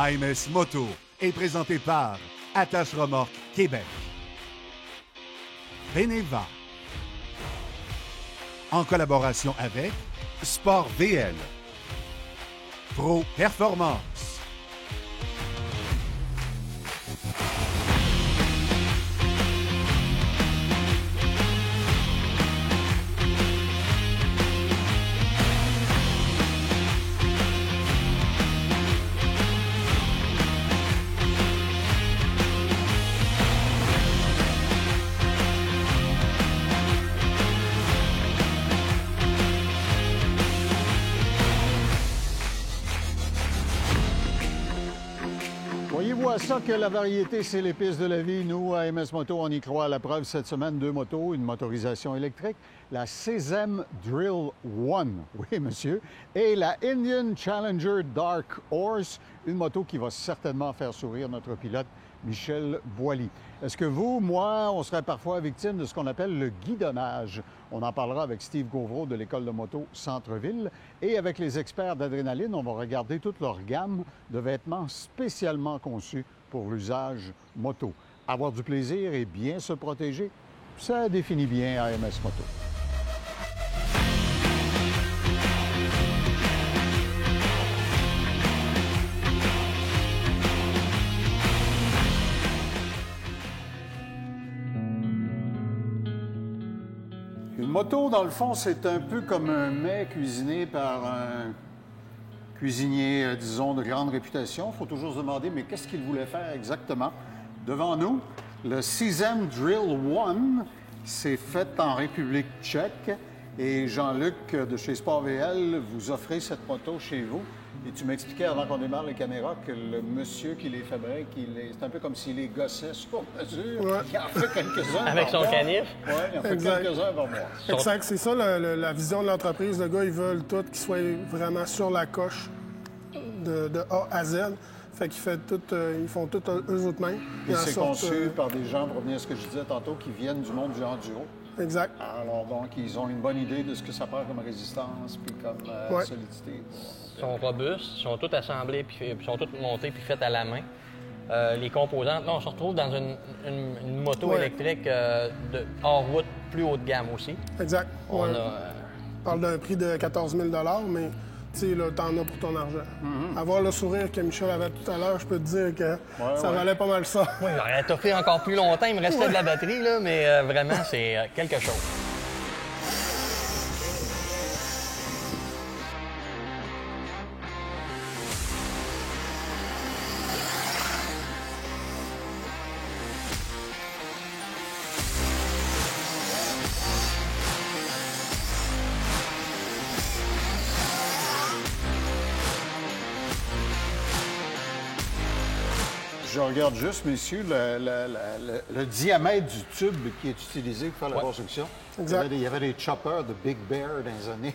AMS Moto est présenté par Attache Remorque Québec, Beneva, en collaboration avec Sport VL, Pro Performance. Voyez-vous à ça que la variété, c'est l'épice de la vie. Nous, à MS Moto, on y croit. À la preuve, cette semaine, 2 motos, une motorisation électrique, la CZM Drill One, oui, monsieur, et la Indian Challenger Dark Horse, une moto qui va certainement faire sourire notre pilote Michel Boily. Est-ce que vous, moi, on serait parfois victime de ce qu'on appelle le guidonnage? On en parlera avec Steve Gauvreau de l'École de moto Centre-Ville. Et avec les experts d'Adrénaline, on va regarder toute leur gamme de vêtements spécialement conçus pour l'usage moto. Avoir du plaisir et bien se protéger, ça définit bien AMS Moto. Une moto, dans le fond, c'est un peu comme un mets cuisiné par un cuisinier, disons, de grande réputation. Il faut toujours se demander, mais qu'est-ce qu'il voulait faire exactement? Devant nous, le CZM Drill One, c'est fait en République tchèque. Et Jean-Luc de chez Sport VL, vous offrez cette moto chez vous. Et tu m'expliquais avant qu'on démarre les caméras que le monsieur qui les fabrique, c'est un peu comme s'il les gossait sur mesure. Ouais. Il en fait quelques-uns. Avec son canif. Oui, il en fait Exact. quelques-uns par mois. Exact, c'est ça la vision de l'entreprise. Le gars, ils veulent tout qu'ils soient vraiment sur la coche de A à Z. Fait qu'ils ils font tout eux autres mêmes. Et Ils en c'est sortent, conçu par des gens, pour revenir à ce que je disais tantôt, qui viennent du monde du enduro. Exact. Alors donc, ils ont une bonne idée de ce que ça prend comme résistance puis comme Ouais. solidité. Ils sont robustes, ils sont tous assemblés, puis ils sont tous montés puis faits à la main. Les composantes, là, on se retrouve dans une moto Ouais. électrique de hors route, plus haut de gamme aussi. Exact. On Ouais. a, On parle d'un prix de 14 000 mais tu sais, là, t'en as pour ton argent. Avoir le sourire que Michel avait tout à l'heure, je peux te dire que ça valait pas mal ça. oui, j'aurais toffé encore plus longtemps, il me restait de la batterie, là, mais vraiment, c'est quelque chose. Je regarde juste, messieurs, le diamètre du tube qui est utilisé pour faire la construction. Exact. Il y avait des choppers de Big Bear dans les années,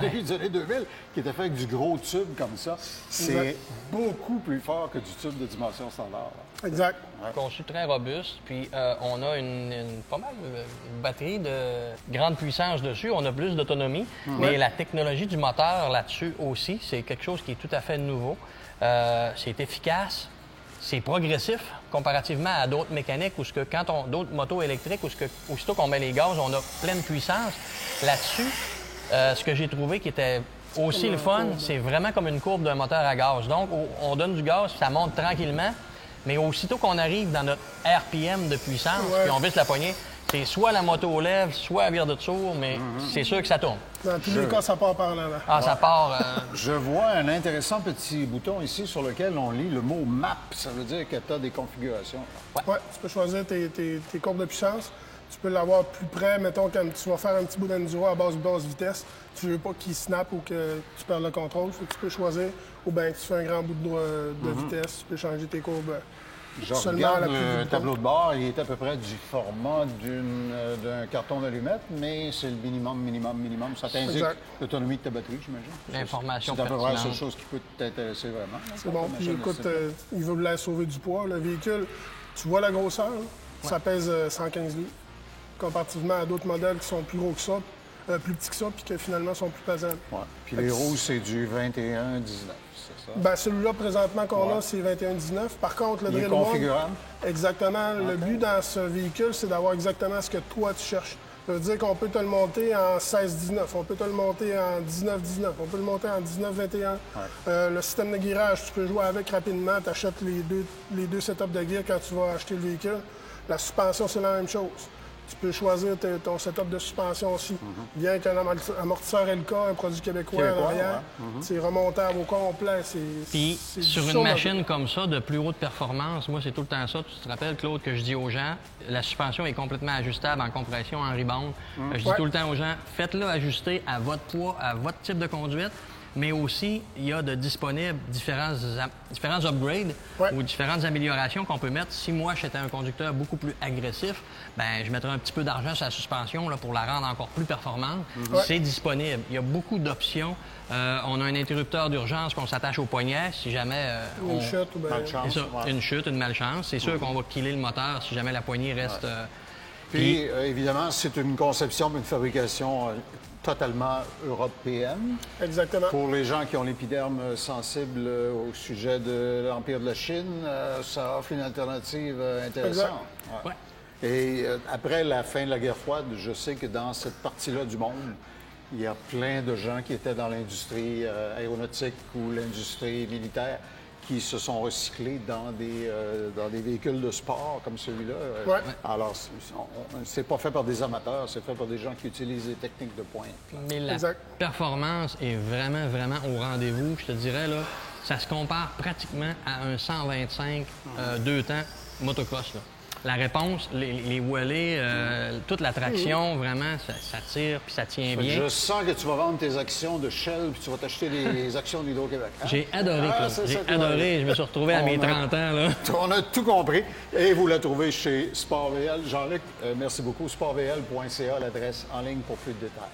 début des années 2000 qui étaient faits avec du gros tube comme ça. C'est Exact. beaucoup plus fort que du tube de dimension standard. Exact. Conçu très robuste, puis on a pas mal une batterie de grande puissance dessus, on a plus d'autonomie, mais la technologie du moteur là-dessus aussi, c'est quelque chose qui est tout à fait nouveau. C'est efficace, c'est progressif comparativement à d'autres mécaniques où d'autres motos électriques où aussitôt qu'on met les gaz, on a pleine puissance. Là-dessus, ce que j'ai trouvé qui était aussi le fun, c'est vraiment comme une courbe d'un moteur à gaz. Donc, on donne du gaz, ça monte tranquillement, mais aussitôt qu'on arrive dans notre RPM de puissance, puis on visse la poignée, c'est soit la moto lève, soit elle vire de tour, mais c'est sûr que ça tourne. Dans tous les cas, ça part par l'avant. Ah, ça part... Je vois un intéressant petit bouton ici sur lequel on lit le mot map. Ça veut dire que tu as des configurations. Ouais, tu peux choisir tes courbes de puissance. Tu peux l'avoir plus près, mettons, quand tu vas faire un petit bout d'enduro à basse vitesse. Tu veux pas qu'il snappe ou que tu perds le contrôle. Fait que tu peux choisir, ou bien tu fais un grand bout de vitesse, tu peux changer tes courbes. Je Seulement regarde la plus le vite. tableau de bord, il est à peu près du format d'un carton d'allumettes, mais c'est le minimum. Ça t'indique Exact. l'autonomie de ta batterie, j'imagine. L'information C'est à peu près la seule pertinente. chose qui peut t'intéresser vraiment. C'est bon. Puis Machin de écoute, ce type-là. il veut sauver du poids. Le véhicule, tu vois la grosseur, là? Ça pèse 115 livres. Comparativement à d'autres modèles qui sont plus gros que ça. plus petits que ça, puis que finalement sont plus pesants. Ouais. Puis les roues, c'est du 21-19, c'est ça? Ben, celui-là, présentement, qu'on a, c'est 21-19. Par contre, le Il est Drill One... configurable? Exactement. Le but dans ce véhicule, c'est d'avoir exactement ce que toi, tu cherches. Ça veut dire qu'on peut te le monter en 16-19, on peut te le monter en 19-19, on peut le monter en 19-21. Le système de guirage, tu peux jouer avec rapidement. Tu achètes les deux setups de gear quand tu vas acheter le véhicule. La suspension, c'est la même chose. Tu peux choisir ton setup de suspension aussi. Bien qu'un amortisseur LK, un produit québécois en arrière, c'est remontable au complet. Puis, sur une machine comme ça, de plus haute performance, moi, c'est tout le temps ça. Tu te rappelles, Claude, que je dis aux gens, la suspension est complètement ajustable en compression, en rebound. Je dis tout le temps aux gens, faites-le ajuster à votre poids, à votre type de conduite. Mais aussi, il y a de disponibles différents upgrades ou différentes améliorations qu'on peut mettre. Si moi, j'étais un conducteur beaucoup plus agressif, ben je mettrais un petit peu d'argent sur la suspension là, pour la rendre encore plus performante. C'est disponible. Il y a beaucoup d'options. On a un interrupteur d'urgence qu'on s'attache au poignet si jamais... une chute ou bien... Malchance. Une chute, une malchance. C'est sûr qu'on va killer le moteur si jamais la poignée reste... Puis, évidemment, c'est une conception, une fabrication totalement européenne. Exactement. Pour les gens qui ont l'épiderme sensible au sujet de l'Empire de la Chine, ça offre une alternative intéressante. Ouais. Et après la fin de la guerre froide, je sais que dans cette partie-là du monde, il y a plein de gens qui étaient dans l'industrie aéronautique ou l'industrie militaire qui se sont recyclés dans des véhicules de sport comme celui-là. Alors, c'est pas fait par des amateurs, c'est fait par des gens qui utilisent des techniques de pointe. Mais la performance est vraiment, vraiment au rendez-vous. Je te dirais, là, ça se compare pratiquement à un 125 deux temps motocross. Là. La réponse, les wheelies, toute la traction, vraiment, ça tire puis ça tient bien. Je sens que tu vas vendre tes actions de Shell puis tu vas t'acheter des actions d'Hydro-Québec. Hein? J'ai adoré, J'ai adoré. Je me suis retrouvé à mes 30 ans. Là. On a tout compris. Et vous la trouvez chez SportVL. Jean-Luc, merci beaucoup. sportvl.ca, l'adresse en ligne pour plus de détails.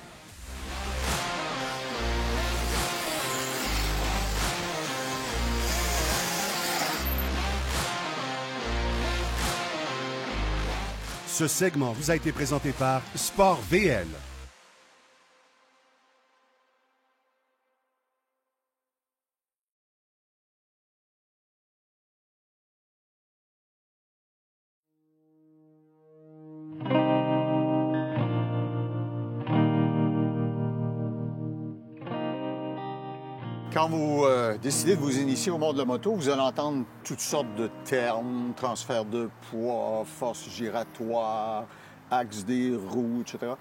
Ce segment vous a été présenté par SportVL. Quand vous décidez de vous initier au monde de la moto, vous allez entendre toutes sortes de termes, transfert de poids, force giratoire, axe des roues, etc.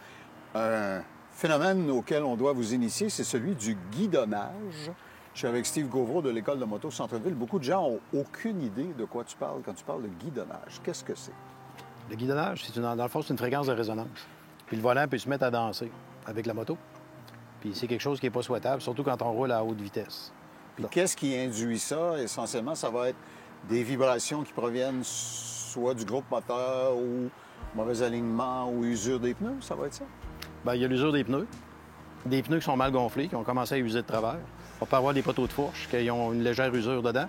Un phénomène auquel on doit vous initier, c'est celui du guidonnage. Je suis avec Steve Gauvreau de l'École de moto Centre-Ville. Beaucoup de gens n'ont aucune idée de quoi tu parles quand tu parles de guidonnage. Qu'est-ce que c'est? Le guidonnage, dans le fond, c'est une fréquence de résonance. Puis le volant peut se mettre à danser avec la moto. Puis c'est quelque chose qui n'est pas souhaitable, surtout quand on roule à haute vitesse. Puis qu'est-ce qui induit ça? Essentiellement, ça va être des vibrations qui proviennent soit du groupe moteur ou mauvais alignement ou usure des pneus, ça va être ça? Bien, il y a l'usure des pneus qui sont mal gonflés, qui ont commencé à user de travers. On peut avoir des poteaux de fourche qui ont une légère usure dedans.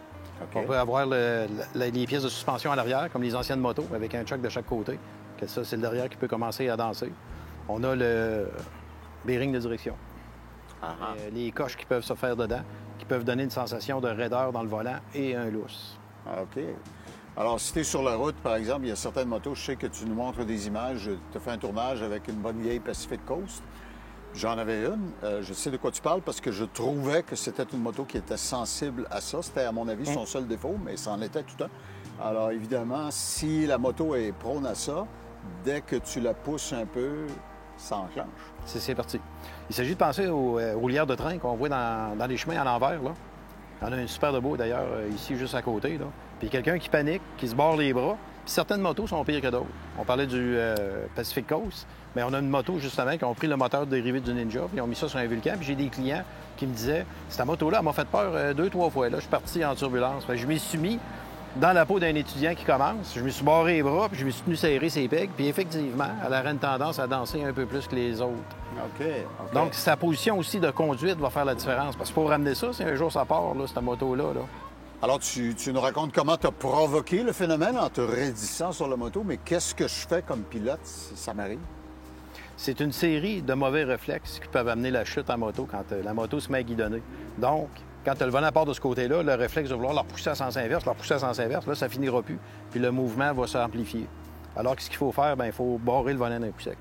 Okay. On peut avoir les pièces de suspension à l'arrière, comme les anciennes motos, avec un choc de chaque côté. Que ça, c'est le derrière qui peut commencer à danser. On a le bearing de direction. Les coches qui peuvent se faire dedans, qui peuvent donner une sensation de raideur dans le volant et un lousse. OK. Alors, si tu es sur la route, par exemple, il y a certaines motos, je sais que tu nous montres des images, tu as fait un tournage avec une bonne vieille Pacific Coast. J'en avais une. Je sais de quoi tu parles parce que je trouvais que c'était une moto qui était sensible à ça. C'était, à mon avis, son seul défaut, mais ça en était tout un. Alors, évidemment, si la moto est prône à ça, dès que tu la pousses un peu, ça enclenche. C'est parti. Il s'agit de penser aux roulières de train qu'on voit dans les chemins à l'envers. Là. Il y en a un super de beau, d'ailleurs, ici, juste à côté. Là. Puis quelqu'un qui panique, qui se barre les bras. Puis certaines motos sont pires que d'autres. On parlait du Pacific Coast, mais on a une moto, justement, qui ont pris le moteur dérivé du Ninja, puis ils ont mis ça sur un Vulcan. Puis j'ai des clients qui me disaient, cette moto-là, elle m'a fait peur 2-3 fois. Là, je suis parti en turbulence. Fait que je m'y suis mis dans la peau d'un étudiant qui commence. Je me suis barré les bras, puis je me suis tenu serré ses pegs. Puis effectivement, elle aurait une tendance à danser un peu plus que les autres. OK. Donc, sa position aussi de conduite va faire la différence. Parce qu'il faut ramener ça, si un jour ça part, là, cette moto-là. Là. Alors, tu nous racontes comment tu as provoqué le phénomène en te raidissant sur la moto, mais qu'est-ce que je fais comme pilote si ça m'arrive? c'est une série de mauvais réflexes qui peuvent amener la chute en moto quand la moto se met à guidonner. Donc, quand le volant part de ce côté-là, le réflexe va vouloir leur pousser à sens inverse, là, ça finira plus, puis le mouvement va s'amplifier. Alors, qu'est-ce qu'il faut faire? Bien, il faut barrer le volant d'un coup sec.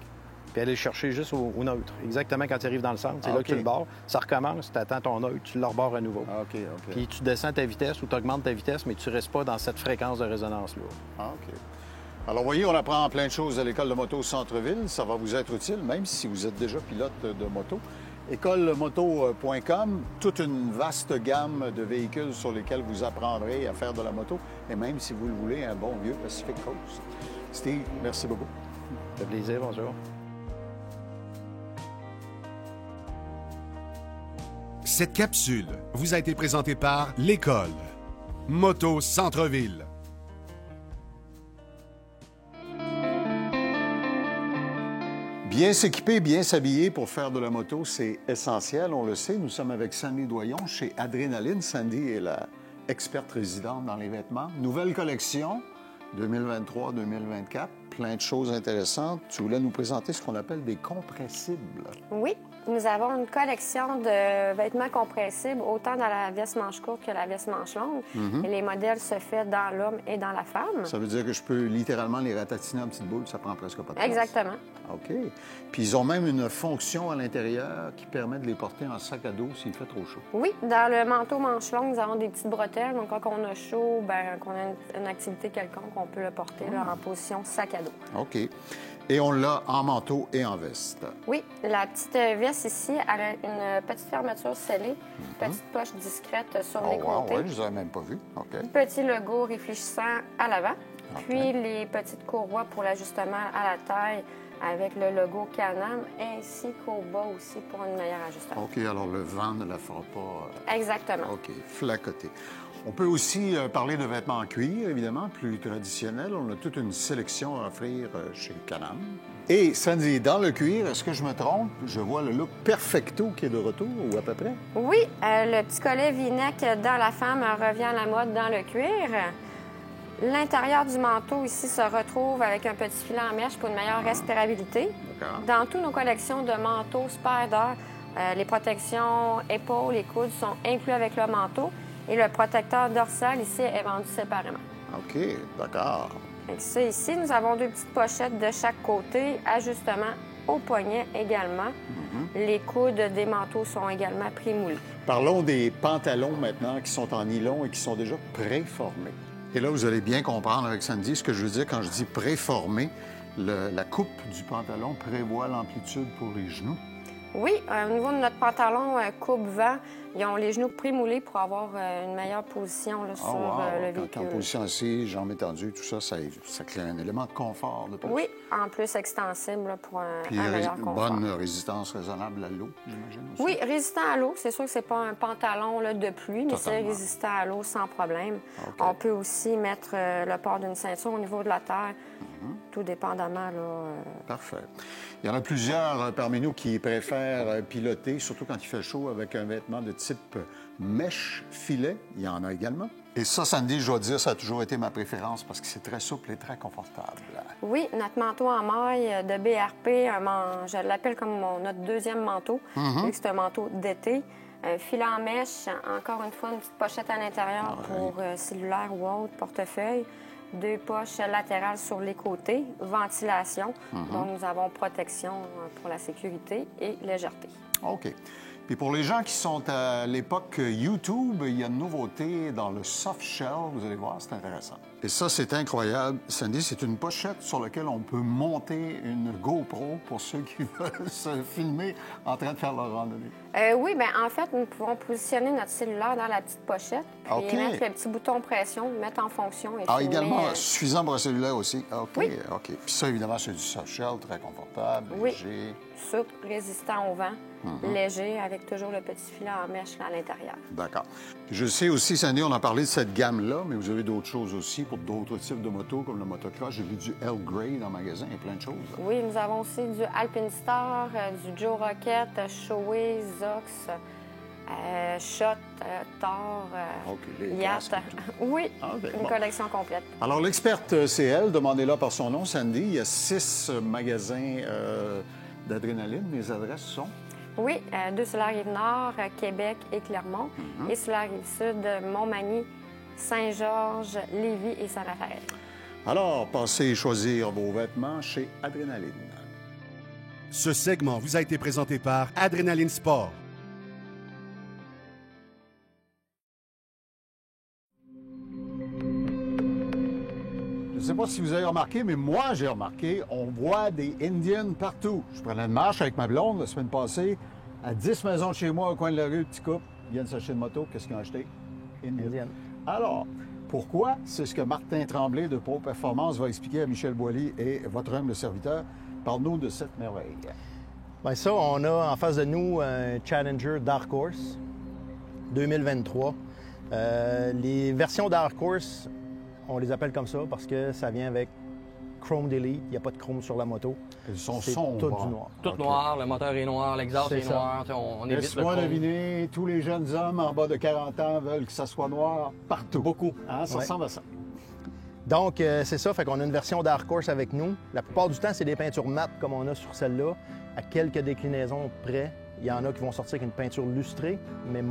Puis aller le chercher juste au neutre. Exactement quand tu arrives dans le centre, c'est là que tu le barres. Ça recommence, tu attends ton neutre, tu le rebarres à nouveau. OK. Puis tu descends ta vitesse ou tu augmentes ta vitesse, mais tu ne restes pas dans cette fréquence de résonance-là. OK. Alors, voyez, on apprend plein de choses à l'École de moto Centre-Ville. Ça va vous être utile, même si vous êtes déjà pilote de moto. Écolemoto.com, toute une vaste gamme de véhicules sur lesquels vous apprendrez à faire de la moto. Et même, si vous le voulez, un bon vieux Pacific Coast. Steve, merci beaucoup. Ça fait plaisir, bonjour. Cette capsule vous a été présentée par l'École Moto Centre-Ville. Bien s'équiper, bien s'habiller pour faire de la moto, c'est essentiel, on le sait. Nous sommes avec Sandy Doyon chez Adrénaline. Sandy est la experte résidente dans les vêtements. Nouvelle collection 2023-2024, plein de choses intéressantes. Tu voulais nous présenter ce qu'on appelle des compressibles. Oui, nous avons une collection de vêtements compressibles, autant dans la veste manche courte que la veste manche longue. Et les modèles se font dans l'homme et dans la femme. Ça veut dire que je peux littéralement les ratatiner en petites boules, ça prend presque pas de place. Exactement. OK. Puis ils ont même une fonction à l'intérieur qui permet de les porter en sac à dos s'il fait trop chaud. Oui, dans le manteau manche longue, nous avons des petites bretelles. Donc, quand on a chaud, bien, qu'on a une activité quelconque, on peut le porter là, en position sac à dos. OK. Et on l'a en manteau et en veste. Oui, la petite veste ici, elle a une petite fermeture scellée, petite poche discrète sur les côtés. Oui, je ne les avais même pas vus. OK. Petit logo réfléchissant à l'avant. Puis les petites courroies pour l'ajustement à la taille avec le logo Can-Am, ainsi qu'au bas aussi pour un meilleur ajustement. OK, alors le vent ne la fera pas... Exactement. OK, flacoté. On peut aussi parler de vêtements en cuir, évidemment, plus traditionnels. On a toute une sélection à offrir chez Can-Am. Et Sandy, dans le cuir, est-ce que je me trompe? Je vois le look perfecto qui est de retour, ou à peu près. Oui, le petit collet V-neck dans la femme revient à la mode dans le cuir. L'intérieur du manteau ici se retrouve avec un petit filet en mèche pour une meilleure respirabilité. Dans toutes nos collections de manteaux Spider, les protections épaules et coudes sont inclus avec le manteau et le protecteur dorsal ici est vendu séparément. OK, d'accord. Avec ça ici, nous avons deux petites pochettes de chaque côté, ajustement au poignet également. Les coudes des manteaux sont également prémoulés. Parlons des pantalons maintenant qui sont en nylon et qui sont déjà préformés. Et là, vous allez bien comprendre avec Sandy ce que je veux dire quand je dis préformé. La coupe du pantalon prévoit l'amplitude pour les genoux. Oui, au niveau de notre pantalon coupe-vent, ils ont les genoux prémoulés pour avoir une meilleure position là, sur le véhicule. Quand en position assise, jambes étendues, tout ça, ça crée un élément de confort de plus. Oui, en plus extensible là, pour un meilleur confort. Bonne résistance raisonnable à l'eau, j'imagine aussi. Oui, résistant à l'eau. C'est sûr que c'est pas un pantalon là, de pluie, mais c'est résistant à l'eau sans problème. Okay. On peut aussi mettre le port d'une ceinture au niveau de la terre, tout dépendamment. Parfait. Il y en a plusieurs parmi nous qui préfèrent piloter, surtout quand il fait chaud, avec un vêtement de type mèche-filet. Il y en a également. Et ça, Sandy, je dois dire, ça a toujours été ma préférence parce que c'est très souple et très confortable. Oui, notre manteau en maille de BRP, je l'appelle comme notre deuxième manteau, vu que c'est un manteau d'été. Un filet en mèche, encore une fois, une petite pochette à l'intérieur pour cellulaire ou autre, portefeuille. Deux poches latérales sur les côtés, ventilation. Donc, nous avons protection pour la sécurité et légèreté. OK. Puis pour les gens qui sont à l'époque YouTube, il y a une nouveauté dans le soft shell. Vous allez voir, c'est intéressant. Et ça, c'est incroyable. Sandy, c'est une pochette sur laquelle on peut monter une GoPro pour ceux qui veulent se filmer en train de faire leur randonnée. Oui, bien, en fait, nous pouvons positionner notre cellulaire dans la petite pochette, puis mettre le petit bouton pression, mettre en fonction et filmer. Également, suffisant pour un cellulaire aussi. OK, oui. OK. Puis ça, évidemment, c'est du soft shell, très confortable, léger. Souple, résistant au vent, léger, avec toujours le petit filet en mèche à l'intérieur. D'accord. Je sais aussi, Sandy, on a parlé de cette gamme-là, mais vous avez d'autres choses aussi pour d'autres types de motos, comme le motocross. J'ai vu du Earl Grey dans le magasin, il y a plein de choses. Oui, nous avons aussi du Alpinestar, du Joe Rocket, Shoei, Zox, Shot, Thor, Yacht. Oui, une collection complète. Alors, l'experte CL, demandez-la par son nom, Sandy, il y a 6 magasins d'adrénaline. Les adresses sont? Oui, 2 sur la rive nord, Québec et Clermont. Et sur la rive sud, Montmagny, Saint-Georges, Lévis et Saint-Raphaël. Alors, passez choisir vos vêtements chez Adrénaline. Ce segment vous a été présenté par Adrénaline Sport. Je ne sais pas si vous avez remarqué, mais moi, j'ai remarqué, on voit des Indians partout. Je prenais une marche avec ma blonde la semaine passée, à 10 maisons de chez moi, au coin de la rue, petit couple, ils viennent s'acheter une moto. Qu'est-ce qu'ils ont acheté? Indian. Alors, pourquoi? C'est ce que Martin Tremblay de Pro Performance va expliquer à Michel Boilly et votre humble serviteur. Parle-nous de cette merveille. Bien ça, on a en face de nous un Challenger Dark Horse 2023. Les versions Dark Horse, on les appelle comme ça parce que ça vient avec Chrome Delete. Il n'y a pas de chrome sur la moto. Ils sont C'est sombres. tout du noir. Tout noir, le moteur est noir, l'exhaust C'est est ça. noir. On évite le Laisse-moi chrome. deviner, tous les jeunes hommes en bas de 40 ans veulent que ça soit noir partout. Beaucoup. Hein, ça Ouais. ressemble à ça. Donc, c'est ça. Fait qu'on a une version Dark Horse avec nous. La plupart du temps, c'est des peintures mates comme on a sur celle-là. À quelques déclinaisons près, il y en a qui vont sortir avec une peinture lustrée, mais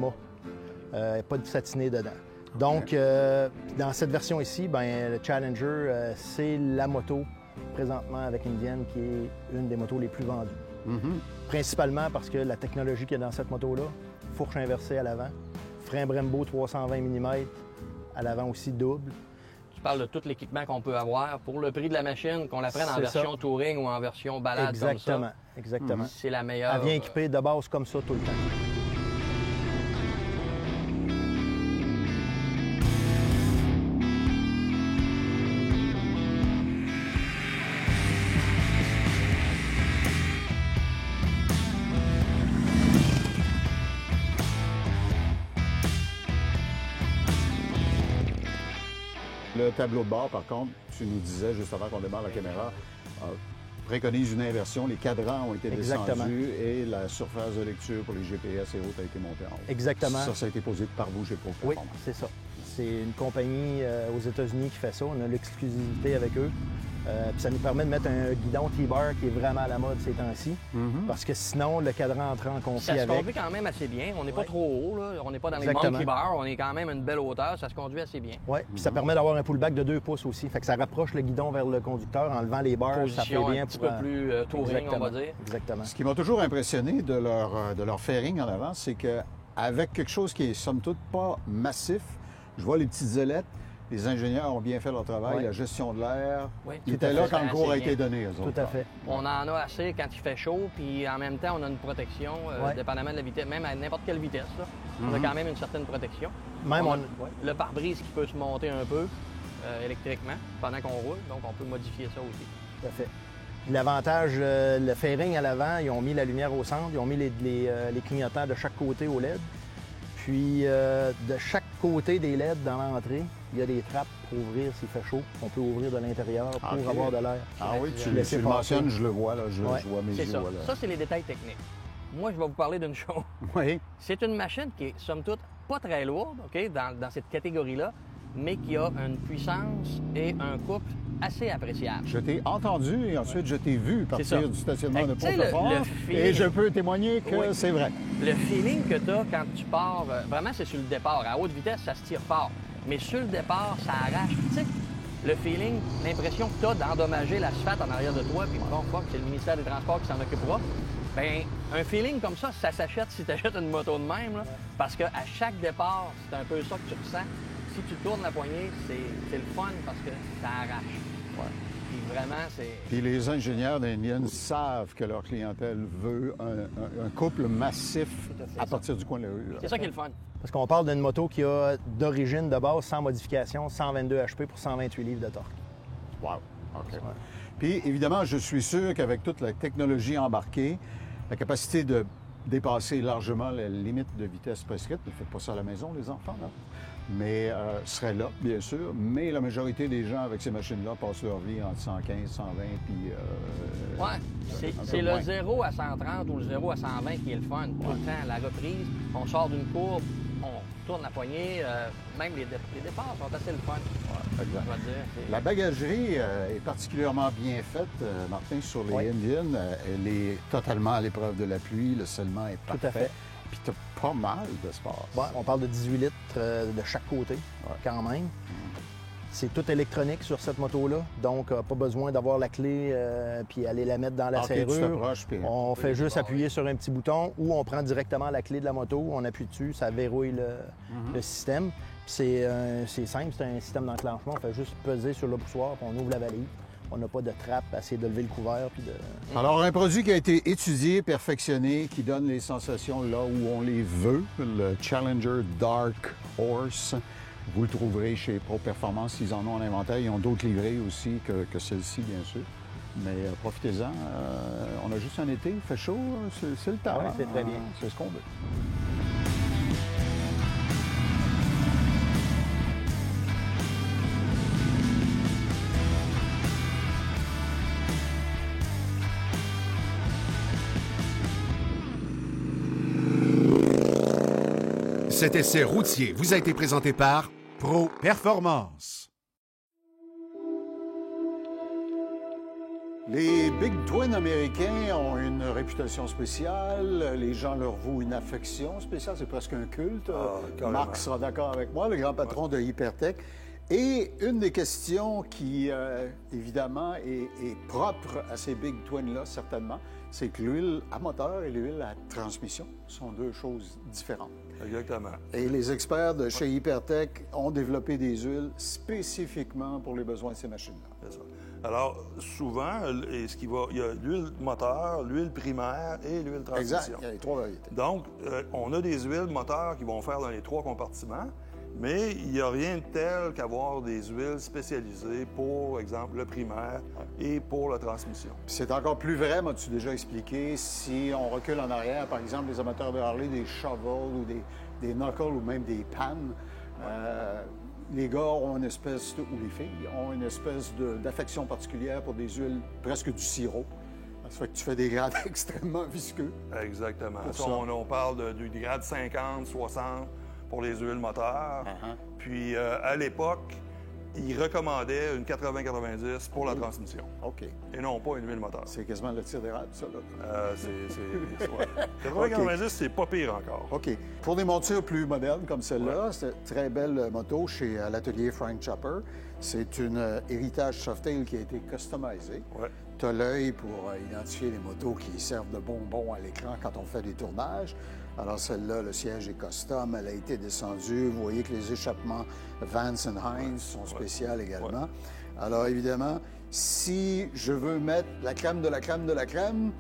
pas de satiné dedans. Donc, dans cette version ici, ben, le Challenger, c'est la moto présentement avec Indian qui est une des motos les plus vendues. Principalement parce que la technologie qu'il y a dans cette moto-là, fourche inversée à l'avant, frein Brembo 320 mm à l'avant aussi double. Tu parles de tout l'équipement qu'on peut avoir pour le prix de la machine, qu'on la prenne en C'est version ça. touring ou en version balade Exactement, comme ça. exactement. C'est la meilleure. Elle vient équipée de base comme ça tout le temps. Le tableau de bord, par contre, tu nous disais juste avant qu'on démarre la caméra, préconise une inversion. Les cadrans ont été Exactement. descendus et la surface de lecture pour les GPS et autres a été montée en haut. Exactement. Ça a été posé par vous chez Pro Oui, Performance. c'est ça. C'est une compagnie aux États-Unis qui fait ça. On a l'exclusivité avec eux. Puis ça nous permet de mettre un guidon T-bar qui est vraiment à la mode ces temps-ci. Parce que sinon, le cadran entre en conflit Ça se avec. conduit quand même assez bien. On n'est pas Ouais. trop haut, là. On n'est pas dans les Exactement. monkey bars. On est quand même à une belle hauteur. Ça se conduit assez bien. Oui, puis ça permet d'avoir un pullback de 2 pouces aussi. Fait que ça rapproche le guidon vers le conducteur en levant les barres. Ça fait Position bien un petit pour, peu plus touring, on Exactement. va dire. Exactement. Ce qui m'a toujours impressionné de leur fairing en avant, c'est qu'avec quelque chose qui est somme toute pas massif, je vois les petites ailettes, les ingénieurs ont bien fait leur travail, Ouais. la gestion de l'air. Oui, Ils tout à étaient là fait. quand le cours a Assez été bien. donné, eux autres. Tout à fait. On en a assez quand il fait chaud, puis en même temps, on a une protection, Ouais. dépendamment de la vitesse, même à n'importe quelle vitesse. Là. On a quand même une certaine protection. Même On a on- ouais. le pare-brise qui peut se monter un peu électriquement pendant qu'on roule, donc on peut modifier ça aussi. Tout à fait. Puis l'avantage, le fairing à l'avant, ils ont mis la lumière au centre, ils ont mis les clignotants de chaque côté au LED. Puis de chaque côté des LED dans l'entrée, il y a des trappes pour ouvrir s'il fait chaud. On peut ouvrir de l'intérieur pour OK. avoir de l'air. Ah oui, tu Laissez le passer. mentionnes, je le vois, là, je Ouais. vois mes C'est yeux. ça. Voilà. Ça, c'est les détails techniques. Moi, je vais vous parler d'une chose. Oui. C'est une machine qui est, somme toute, pas très lourde, OK, dans cette catégorie-là, mais qui a une puissance et un couple assez appréciables. Je t'ai entendu et ensuite je t'ai vu ça. partir du stationnement Fait de que, tu sais, Pont-Fort. le feeling- Et je peux témoigner que Oui. c'est vrai. Le feeling que tu as quand tu pars, vraiment, c'est sur le départ. À haute vitesse, ça se tire fort. Mais sur le départ, ça arrache. Tu sais, le feeling, l'impression que tu as d'endommager l'asphalte en arrière de toi, puis bon, fuck, c'est le ministère des Transports qui s'en occupera. Bien, un feeling comme ça s'achète si tu achètes une moto de même, là, parce qu'à chaque départ, c'est un peu ça que tu ressens. Si tu tournes la poignée, c'est le fun parce que ça arrache. Puis vraiment, c'est... Puis les ingénieurs d'Indian savent que leur clientèle veut un couple massif à partir du coin de la rue. là. C'est ça qui est le fun. Parce qu'on parle d'une moto qui a d'origine de base, sans modification, 122 HP pour 128 livres de torque. Wow. OK. Puis évidemment, je suis sûr qu'avec toute la technologie embarquée, la capacité de dépasser largement la limite de vitesse prescrite, ne faites pas ça à la maison, les enfants, là. Mais serait là, bien sûr. Mais la majorité des gens avec ces machines-là passent leur vie entre 115, 120, puis... Ouais, un peu c'est le moins. 0 à 130 ou le 0 à 120 qui est le fun. Tout le temps, la reprise, on sort d'une courbe, tournes la poignée. Même les départs sont assez le fun. Ouais, exact. Je vais te dire. La bagagerie est particulièrement bien faite, Martin, sur les Indian. Elle est totalement à l'épreuve de la pluie. Le scellement est parfait. Tout à fait. Puis tu as pas mal d'espace. Ouais, on parle de 18 litres de chaque côté, quand même. C'est tout électronique sur cette moto-là, donc pas besoin d'avoir la clé puis aller la mettre dans la serrure. Tu t'approches, puis... On fait juste appuyer sur un petit bouton ou on prend directement la clé de la moto, on appuie dessus, ça verrouille le système. Puis c'est simple, c'est un système d'enclenchement. On fait juste peser sur le poussoir, puis on ouvre la valise. On n'a pas de trappe à essayer de lever le couvert. Puis de... Alors, un produit qui a été étudié, perfectionné, qui donne les sensations là où on les veut, le Challenger Dark Horse. Vous le trouverez chez Pro Performance, ils en ont en inventaire. Ils ont d'autres livrées aussi que celle-ci, bien sûr. Mais profitez-en. On a juste un été, il fait chaud, c'est le temps. Oui, c'est très bien. C'est ce qu'on veut. Cet essai routier vous a été présenté par Pro Performance. Les Big Twins américains ont une réputation spéciale. Les gens leur vouent une affection spéciale. C'est presque un culte. Marc sera d'accord avec moi, le grand patron de Hypertech. Et une des questions qui, évidemment, est propre à ces Big Twins-là, certainement, c'est que l'huile à moteur et l'huile à transmission sont deux choses différentes. Exactement. Et les experts de chez Hypertech ont développé des huiles spécifiquement pour les besoins de ces machines-là. C'est ça. Alors, souvent, il y a l'huile moteur, l'huile primaire et l'huile transmission. Exact, il y a les trois variétés. Donc, on a des huiles moteurs qui vont faire dans les trois compartiments, mais il n'y a rien de tel qu'avoir des huiles spécialisées pour, exemple, le primaire et pour la transmission. C'est encore plus vrai, m'as-tu déjà expliqué, si on recule en arrière, par exemple, les amateurs de Harley, des shovels ou des knuckles ou même des pannes, les gars ont une espèce, ou les filles, ont une espèce d'affection particulière pour des huiles presque du sirop. Ça fait que tu fais des grades extrêmement visqueux. Exactement. Ça, on parle du grade 50, 60 pour les huiles moteurs. Puis, à l'époque, ils recommandaient une 80-90 pour la transmission. OK. Et non pas une huile moteur. C'est quasiment le tir d'érable, ça, là. Ouais. 80-90, c'est pas pire encore. OK. Pour des montures plus modernes comme celle-là, c'est une très belle moto chez l'atelier Frank Chopper. C'est une héritage Softail qui a été customisé. Ouais. Tu as l'œil pour identifier les motos qui servent de bonbons à l'écran quand on fait des tournages. Alors celle-là, le siège est custom, elle a été descendue. Vous voyez que les échappements Vance & Hines sont spéciaux également. Ouais. Alors évidemment, si je veux mettre la crème de la crème de la crème,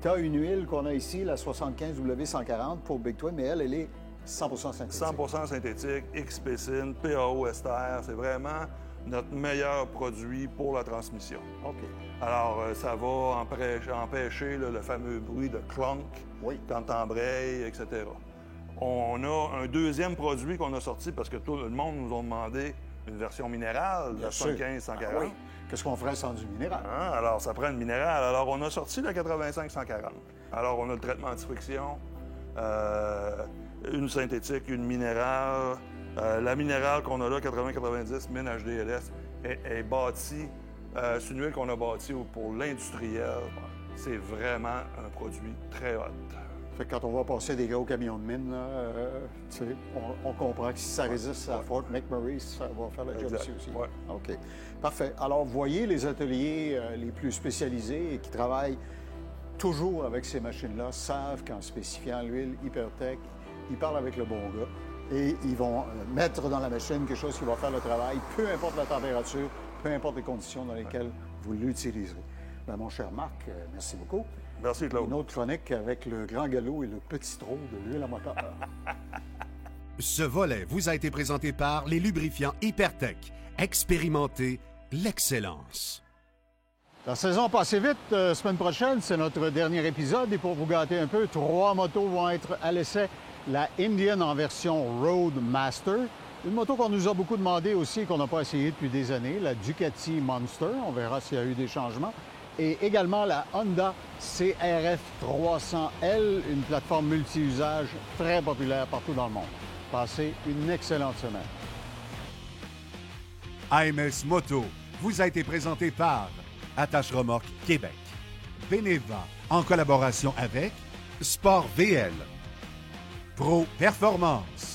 tu as une huile qu'on a ici, la 75W140 pour Big Twin, mais elle est 100% synthétique. 100% synthétique, XPCIN, PAO ester, c'est vraiment notre meilleur produit pour la transmission. OK. Alors, ça va empêcher le fameux bruit de clonk quand t'embrayes, etc. On a un deuxième produit qu'on a sorti parce que tout le monde nous a demandé une version minérale, la 75-140. Ah oui. Qu'est-ce qu'on ferait sans du minéral? Alors, ça prend une minérale. Alors, on a sorti la 85-140. Alors, on a le traitement anti-friction, une synthétique, une minérale. La minérale qu'on a là, 80-90, mine HDLS, est bâtie. C'est une huile qu'on a bâtie pour l'industriel. C'est vraiment un produit très hot. Fait que quand on va passer des gros camions de mine, là, on comprend que si ça résiste à Fort McMurray, ça va faire le job ici aussi. Ouais. OK. Parfait. Alors, vous voyez les ateliers les plus spécialisés et qui travaillent toujours avec ces machines-là savent qu'en spécifiant l'huile Hypertech, ils parlent avec le bon gars. Et ils vont mettre dans la machine quelque chose qui va faire le travail, peu importe la température, peu importe les conditions dans lesquelles vous l'utiliserez. Bien, mon cher Marc, merci beaucoup. Merci, Claude. Une autre chronique avec le grand galop et le petit trou de l'huile à moteur. Ce volet vous a été présenté par les lubrifiants Hypertech. Expérimentez l'excellence. La saison passe vite. Semaine prochaine, c'est notre dernier épisode. Et pour vous gâter un peu, 3 motos vont être à l'essai. La Indian en version Roadmaster, une moto qu'on nous a beaucoup demandé aussi et qu'on n'a pas essayé depuis des années, la Ducati Monster, on verra s'il y a eu des changements, et également la Honda CRF 300L, une plateforme multi-usage très populaire partout dans le monde. Passez une excellente semaine. AMS Moto vous a été présenté par Attache Remorque Québec, Beneva, en collaboration avec Sport VL, Pro Performance,